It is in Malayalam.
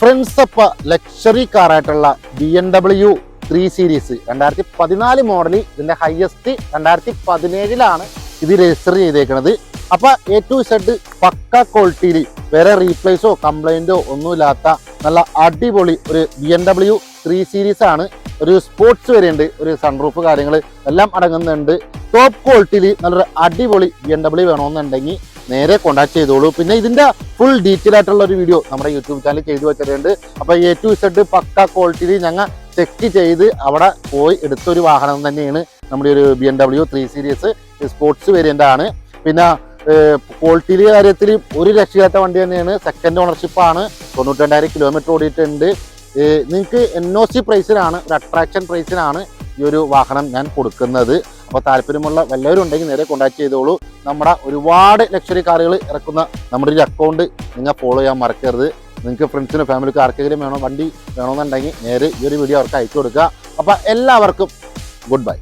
ഫ്രണ്ട്സ് അപ്പ ലക്ഷറി കാറായിട്ടുള്ള BMW 3 സീരീസ് 2014 മോഡൽ. ഇതിന്റെ ഹയസ്റ്റ് 2017 ഇത് രജിസ്റ്റർ ചെയ്തേക്കുന്നത്. അപ്പൊ A to Z പക്ക ക്വാളിറ്റിയിൽ വേറെ റീപ്ലേസോ കംപ്ലൈന്റോ ഒന്നുമില്ലാത്ത നല്ല അടിപൊളി ഒരു BMW 3 സീരീസ് ആണ്. ഒരു സ്പോർട്സ് വേരിയന്റ്, ഒരു സൺറൂഫ് കാര്യങ്ങൾ എല്ലാം അടങ്ങുന്നുണ്ട്. ടോപ്പ് ക്വാളിറ്റിയിൽ നല്ലൊരു അടിപൊളി BMW വേണമെന്നുണ്ടെങ്കിൽ നേരെ കോണ്ടാക്ട് ചെയ്തോളൂ. പിന്നെ ഇതിന്റെ ഫുൾ ഡീറ്റെയിൽ ആയിട്ടുള്ള ഒരു വീഡിയോ നമ്മുടെ യൂട്യൂബ് ചാനൽ ചെയ്തു വെച്ചിട്ടുണ്ട്. അപ്പൊ A to Z പക്ക ക്വാളിറ്റിയിൽ ഞങ്ങൾ ചെക്ക് ചെയ്ത് അവിടെ പോയി എടുത്തൊരു വാഹനം തന്നെയാണ് നമ്മുടെ ഒരു BMW 3 സീരീസ് സ്പോർട്സ് വേരിയന്റ് ആണ്. പിന്നെ ക്വാളിറ്റിയിലെ കാര്യത്തിൽ ഒരു രക്ഷയില്ലാത്ത വണ്ടി തന്നെയാണ്. സെക്കൻഡ് ഓണർഷിപ്പ് ആണ്. 92,000 കിലോമീറ്റർ ഓടിയിട്ടുണ്ട്. നിങ്ങൾക്ക് NOC പ്രൈസിനാണ്, ഒരു അട്രാക്ഷൻ പ്രൈസിനാണ് ഈ ഒരു വാഹനം ഞാൻ കൊടുക്കുന്നത്. അപ്പോൾ താല്പര്യമുള്ള എല്ലാവരും ഉണ്ടെങ്കിൽ നേരെ കോണ്ടാക്ട് ചെയ്തോളൂ. നമ്മുടെ ഒരുപാട് ലക്ഷറി കാറുകൾ ഇറക്കുന്ന നമ്മുടെ ഒരു അക്കൗണ്ട് നിങ്ങൾ ഫോളോ ചെയ്യാൻ മറക്കരുത്. നിങ്ങൾക്ക് ഫ്രണ്ട്സിനും ഫാമിലിക്കും ആർക്കെങ്കിലും വണ്ടി വേണമെന്നുണ്ടെങ്കിൽ നേരെ ഈ ഒരു വീഡിയോ അവർക്ക് അയച്ചു കൊടുക്കുക. അപ്പോൾ എല്ലാവർക്കും ഗുഡ് ബൈ.